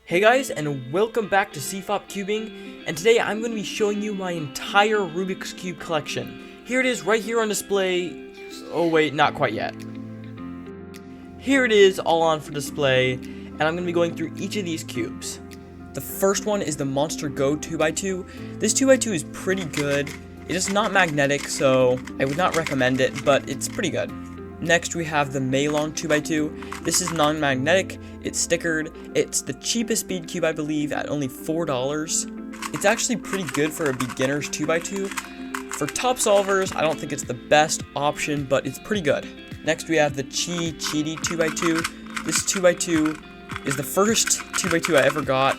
Hey guys, and welcome back to CFOP Cubing, and today I'm going to be showing you my entire Rubik's Cube collection. Here it is right here on display. Oh wait, not quite yet. Here it is all on for display, and I'm going to be going through each of these cubes. The first one is the Monster Go 2x2. This 2x2 is pretty good. It is not magnetic, so I would not recommend it, but it's pretty good. Next we have the Megaminx 2x2. This is non-magnetic, it's stickered, it's the cheapest speed cube I believe at only $4. It's actually pretty good for a beginner's 2x2. For top solvers, I don't think it's the best option, but it's pretty good. Next we have the Cheaty 2x2. This 2x2 is the first 2x2 I ever got,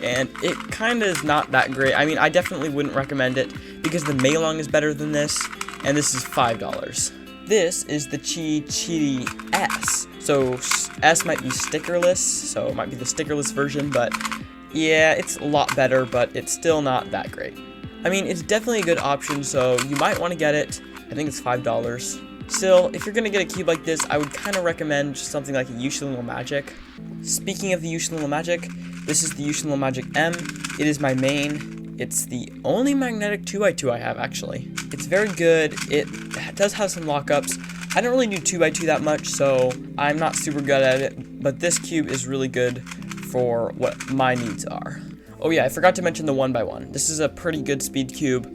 and it kinda is not that great. I mean, I definitely wouldn't recommend it because the Megaminx is better than this, and this is $5. This is the Cheaty S. So S might be stickerless, so it might be the stickerless version, but yeah, it's a lot better, but it's still not that great. I mean, it's definitely a good option, so you might want to get it. I think it's $5. Still, if you're going to get a cube like this, I would kind of recommend something like a Little Magic. Speaking of the Little Magic, this is the Little Magic M. It is my main. It's the only magnetic 2x2 I have, actually. It's very good. It does have some lockups. I don't really do 2x2 that much, so I'm not super good at it, but this cube is really good for what my needs are. Oh yeah, I forgot to mention the 1x1. This is a pretty good speed cube.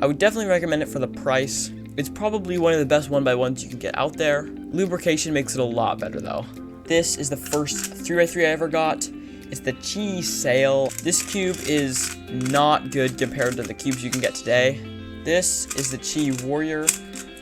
I would definitely recommend it for the price. It's probably one of the best 1x1s you can get out there. Lubrication makes it a lot better, though. This is the first 3x3 I ever got. It's the Chi Sail. This cube is not good compared to the cubes you can get today. This is the Chi Warrior.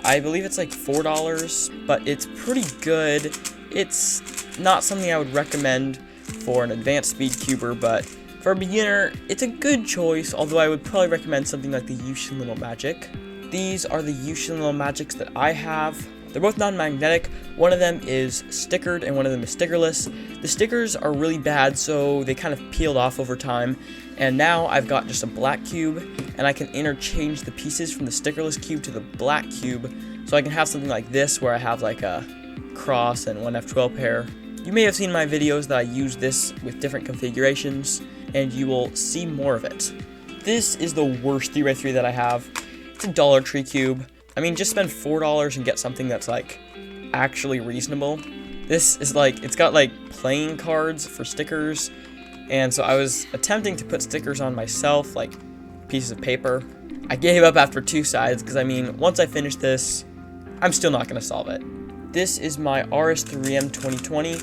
I believe it's like $4, but it's pretty good. It's not something I would recommend for an advanced speed cuber, but for a beginner, it's a good choice, although I would probably recommend something like the Little Magic. These are the Little Magics that I have. They're both non-magnetic. One of them is stickered and one of them is stickerless. The stickers are really bad, so they kind of peeled off over time. And now I've got just a black cube, and I can interchange the pieces from the stickerless cube to the black cube. So I can have something like this where I have like a cross and one F12 pair. You may have seen my videos that I use this with different configurations, and you will see more of it. This is the worst 3x3 that I have. It's a Dollar Tree cube. I mean, just spend $4 and get something that's like actually reasonable. This is like, it's got like playing cards for stickers, and so I was attempting to put stickers on myself, like pieces of paper. I gave up after 2 sides because I mean, once I finish this, I'm still not going to solve it. This is my RS3M 2020.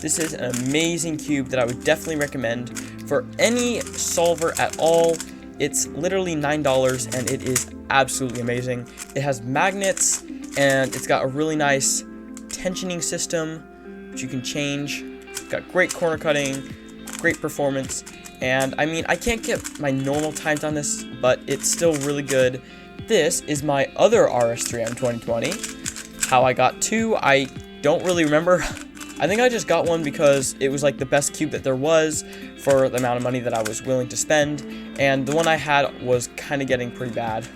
This is an amazing cube that I would definitely recommend for any solver at all. It's literally $9 and it is absolutely amazing. It has magnets and it's got a really nice tensioning system which you can change. It's got great corner cutting, great performance, and I mean, I can't get my normal times on this, but it's still really good. This is my other RS3M 2020. How I got 2, I don't really remember. I think I just got one because it was like the best cube that there was for the amount of money that I was willing to spend, and the one I had was kind of getting pretty bad.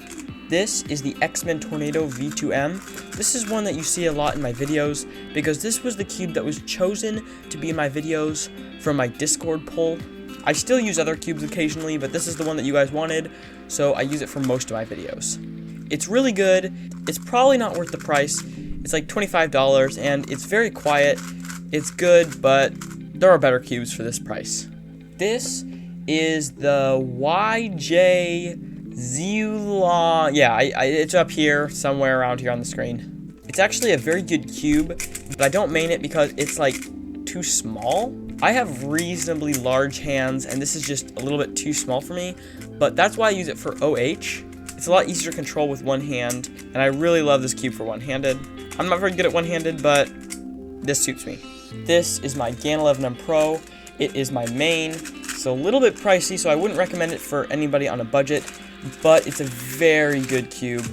This is the X-Men Tornado V2M. This is one that you see a lot in my videos because this was the cube that was chosen to be in my videos from my Discord poll. I still use other cubes occasionally, but this is the one that you guys wanted, so I use it for most of my videos. It's really good. It's probably not worth the price. It's like $25, and it's very quiet. It's good, but there are better cubes for this price. This is the YJ Zula. Yeah, it's up here, somewhere around here on the screen. It's actually a very good cube, but I don't main it because it's like too small. I have reasonably large hands, and this is just a little bit too small for me, but that's why I use it for OH. It's a lot easier to control with one hand, and I really love this cube for one-handed. I'm not very good at one-handed, but this suits me. This is my GAN 11M Pro. It is my main. It's a little bit pricey, so I wouldn't recommend it for anybody on a budget, but it's a very good cube,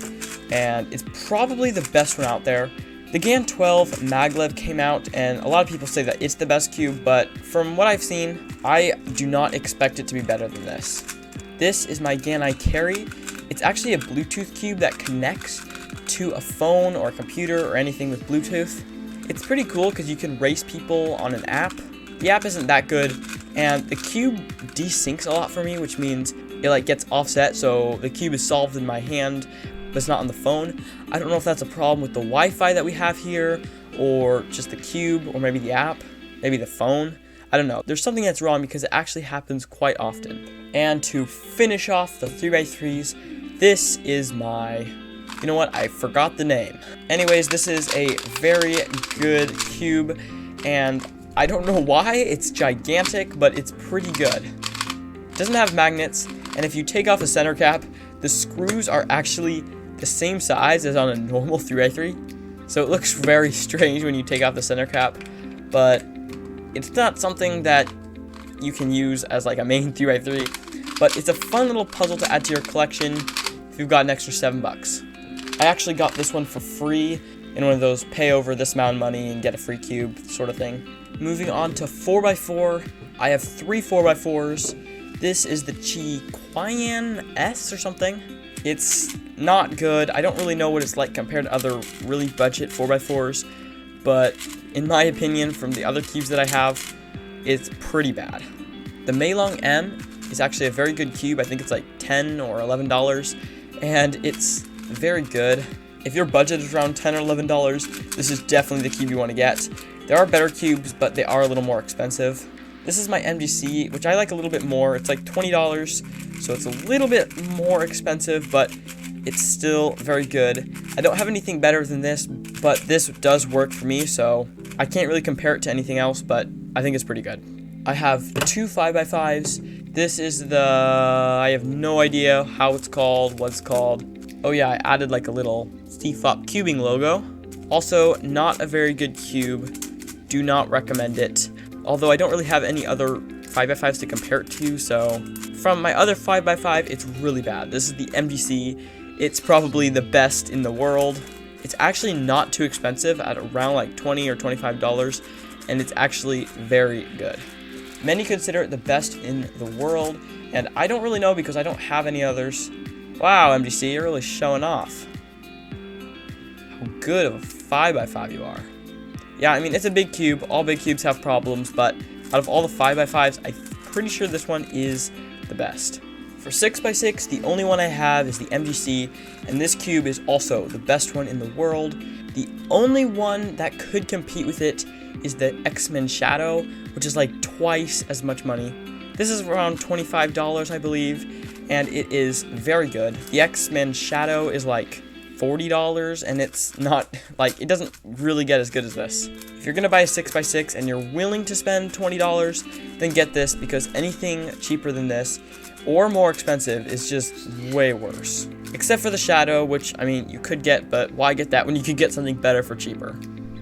and it's probably the best one out there. The GAN 12 maglev came out, and a lot of people say that it's the best cube, but from what I've seen, I do not expect it to be better than this. This is my GAN Carry. It's actually a Bluetooth cube that connects to a phone or a computer or anything with Bluetooth. It's pretty cool because you can race people on an app. The app isn't that good, and the cube desyncs a lot for me, which means it like gets offset, so the cube is solved in my hand, but it's not on the phone. I don't know if that's a problem with the Wi-Fi that we have here, or just the cube, or maybe the app, maybe the phone. I don't know. There's something that's wrong because it actually happens quite often. And to finish off the 3x3s, this is my, you know what, I forgot the name. Anyways, this is a very good cube, and I don't know why it's gigantic, but it's pretty good. It doesn't have magnets, and if you take off the center cap, the screws are actually the same size as on a normal 3x3. So it looks very strange when you take off the center cap, but it's not something that you can use as like a main 3x3, but it's a fun little puzzle to add to your collection if you've got an extra $7. I actually got this one for free in one of those pay over this amount of money and get a free cube sort of thing. Moving on to 4x4, I have 3 4x4s. This is the Chi S or something. It's not good. I don't really know what it's like compared to other really budget 4x4s, but in my opinion, from the other cubes that I have, it's pretty bad. The Megaminx M is actually a very good cube. I think it's like $10 or $11, and it's very good. If your budget is around $10 or $11, this is definitely the cube you want to get. There are better cubes, but they are a little more expensive. This is my MGC, which I like a little bit more. It's like $20, so it's a little bit more expensive, but it's still very good. I don't have anything better than this, but this does work for me, so I can't really compare it to anything else, but I think it's pretty good. I have 2 5x5s. This is the, I have no idea how it's called, what it's called. Oh yeah, I added like a little CFOP cubing logo. Also, not a very good cube. Do not recommend it. Although I don't really have any other 5x5s to compare it to, so from my other 5x5, it's really bad. This is the MGC. It's probably the best in the world. It's actually not too expensive at around like $20 or $25, and it's actually very good. Many consider it the best in the world, and I don't really know because I don't have any others. Wow, MGC, you're really showing off how good of a 5x5 you are. Yeah, I mean, it's a big cube. All big cubes have problems, but out of all the 5x5s, I'm pretty sure this one is the best. For 6x6, the only one I have is the MGC, and this cube is also the best one in the world. The only one that could compete with it is the X-Men Shadow, which is like twice as much money. This is around $25, I believe, and it is very good. The X-Men Shadow is like $40, and it's not, like, it doesn't really get as good as this. If you're gonna buy a 6x6 and you're willing to spend $20, then get this, because anything cheaper than this or more expensive is just way worse. Except for the Shadow, which, I mean, you could get, but why get that when you could get something better for cheaper?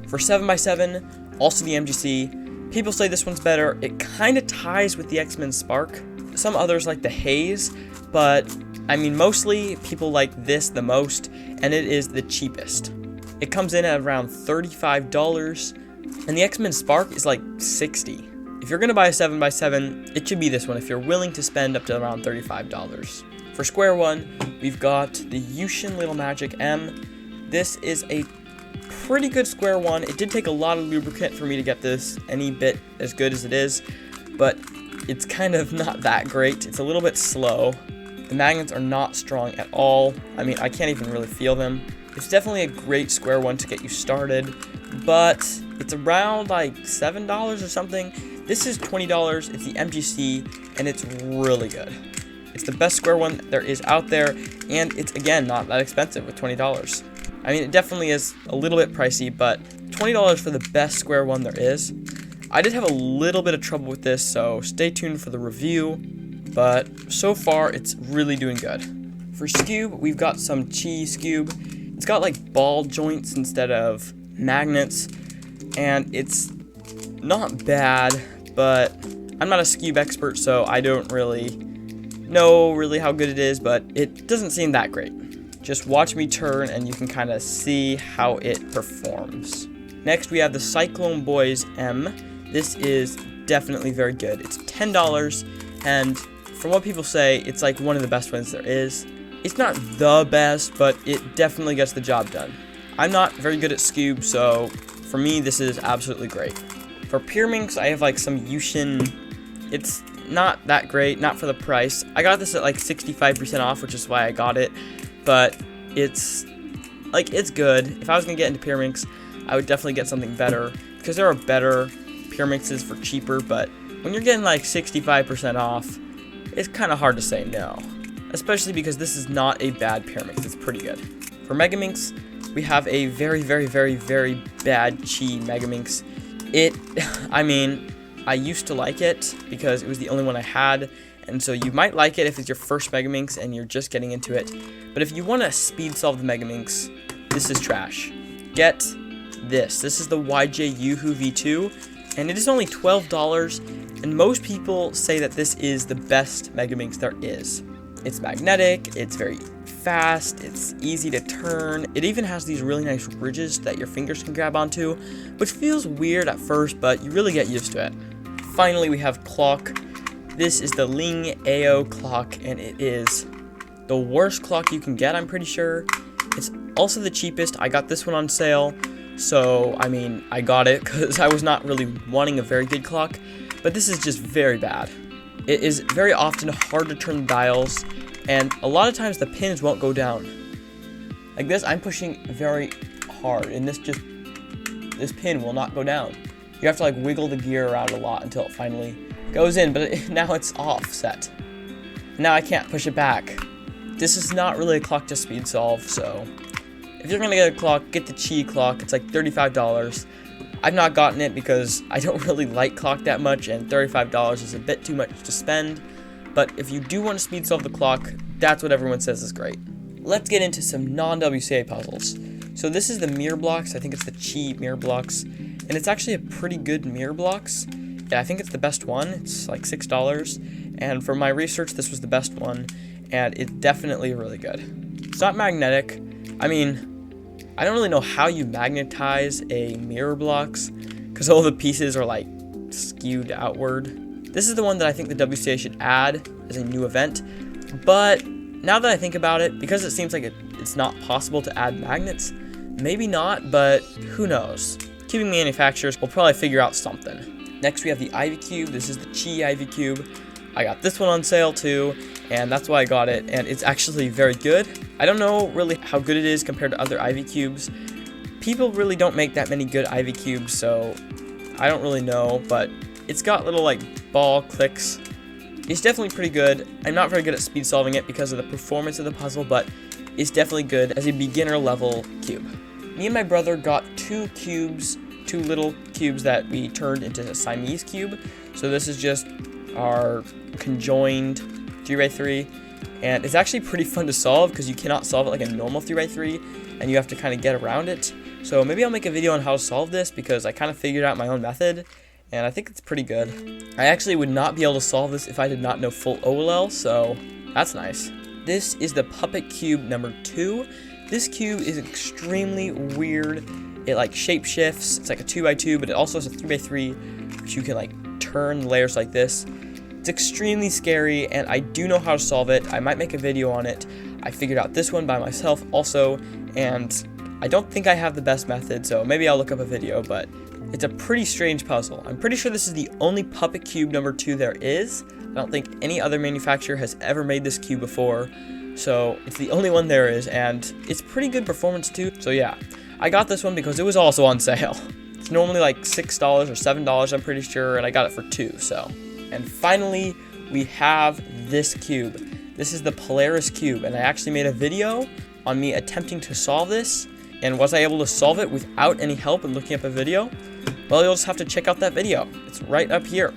For 7x7, also the MGC, people say this one's better. It kind of ties with the X-Men Spark. Some others like the Haze, but I mean, mostly people like this the most, and it is the cheapest. It comes in at around $35, and the X-Men Spark is like $60. If you're gonna buy a 7x7, it should be this one if you're willing to spend up to around $35. For square one, we've got the Yushin Little Magic M. This is a pretty good square one. It did take a lot of lubricant for me to get this any bit as good as it is, but it's kind of not that great. It's a little bit slow. The magnets are not strong at all. I mean, I can't even really feel them. It's definitely a great square one to get you started, but it's around like $7 or something. This is $20, it's the MGC, and it's really good. It's the best square one there is out there, and it's, again, not that expensive with $20. I mean, it definitely is a little bit pricey, but $20 for the best square one there is. I did have a little bit of trouble with this, so stay tuned for the review, but so far, it's really doing good. For Skewb, we've got some Chi Skewb. It's got like ball joints instead of magnets, and it's not bad, but I'm not a Skewb expert, so I don't really know how good it is, but it doesn't seem that great. Just watch me turn and you can kind of see how it performs. Next, we have the Cyclone Boys M. This is definitely very good. It's $10, and from what people say, it's like one of the best ones there is. It's not the best, but it definitely gets the job done. I'm not very good at Skewb, so for me, this is absolutely great. For Pyraminx, I have like some Yushin It's not that great, not for the price. I got this at like 65% off, which is why I got it, but it's good. If I was gonna get into Pyraminx, I would definitely get something better, because there are better Pyraminxes for cheaper, but when you're getting like 65% off, it's kind of hard to say no, especially because this is not a bad Pyraminx. It's pretty good. For Megaminx, we have a very, very, very, very bad Chi Megaminx. I mean, I used to like it because it was the only one I had, and so you might like it if it's your first Megaminx and you're just getting into it, but if you want to speed solve the Megaminx, this is trash. Get this. This is the YJ Yuhu V2, and it is only $12, and most people say that this is the best Megaminx there is. It's magnetic, it's very fast, it's easy to turn, it even has these really nice ridges that your fingers can grab onto, which feels weird at first, but you really get used to it. Finally, we have clock. This is the Ling AO clock, and it is the worst clock you can get, I'm pretty sure. It's also the cheapest. I got this one on sale, so, I mean, I got it because I was not really wanting a very good clock, but this is just very bad. It is very often hard to turn the dials, and a lot of times the pins won't go down. Like this, I'm pushing very hard, and this pin will not go down. You have to like wiggle the gear around a lot until it finally goes in, but now it's offset. Now I can't push it back. This is not really a clock to speed solve, so if you're gonna get a clock, get the Chi clock. It's like $35. I've not gotten it because I don't really like clock that much, and $35 is a bit too much to spend. But if you do want to speed solve the clock, that's what everyone says is great. Let's get into some non-WCA puzzles. So this is the mirror blocks. I think it's the Chi mirror blocks, and it's actually a pretty good mirror blocks. Yeah, I think it's the best one. It's like $6, and for my research, this was the best one, and it's definitely really good. It's not magnetic. I mean, I don't really know how you magnetize a mirror blocks, because all the pieces are like skewed outward. This is the one that I think the WCA should add as a new event, but now that I think about it, because it seems like it's not possible to add magnets, maybe not, but who knows. Cubing manufacturers will probably figure out something. Next we have the Ivy Cube. This is the Chi Ivy Cube. I got this one on sale too, and that's why I got it, and it's actually very good. I don't know really how good it is compared to other Ivy Cubes. People really don't make that many good Ivy Cubes, so I don't really know, but it's got little like ball clicks. It's definitely pretty good. I'm not very good at speed solving it because of the performance of the puzzle, but it's definitely good as a beginner level cube. Me and my brother got two little cubes that we turned into a Siamese cube. So this is just our conjoined 3x3, and it's actually pretty fun to solve because you cannot solve it like a normal 3x3, and you have to kind of get around it. So maybe I'll make a video on how to solve this because I kind of figured out my own method, and I think it's pretty good. I actually would not be able to solve this if I did not know full OLL, so that's nice. This is the Puppet Cube number 2. This cube is extremely weird. It like shape shifts. It's like a 2x2, but it also has a 3x3, which you can like turn layers like this. It's extremely scary, and I do know how to solve it. I might make a video on it. I figured out this one by myself also, and I don't think I have the best method, so maybe I'll look up a video, but it's a pretty strange puzzle. I'm pretty sure this is the only Puppet Cube number 2 there is. I don't think any other manufacturer has ever made this cube before, so it's the only one there is, and it's pretty good performance too. So yeah, I got this one because it was also on sale. It's normally like $6 or $7, I'm pretty sure, and I got it for $2, so. And finally, we have this cube. This is the Polaris cube, and I actually made a video on me attempting to solve this, and was I able to solve it without any help and looking up a video? Well, you'll just have to check out that video. It's right up here.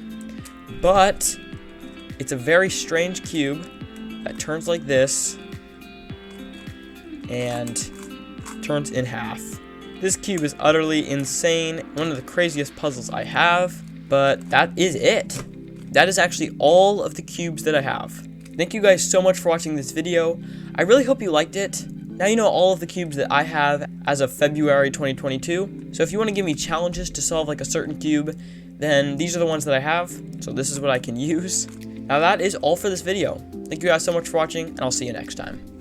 But it's a very strange cube that turns like this and turns in half. This cube is utterly insane, one of the craziest puzzles I have, but that is it. That is actually all of the cubes that I have. Thank you guys so much for watching this video. I really hope you liked it. Now you know all of the cubes that I have as of February 2022. So if you want to give me challenges to solve like a certain cube, then these are the ones that I have. So this is what I can use. Now that is all for this video. Thank you guys so much for watching, and I'll see you next time.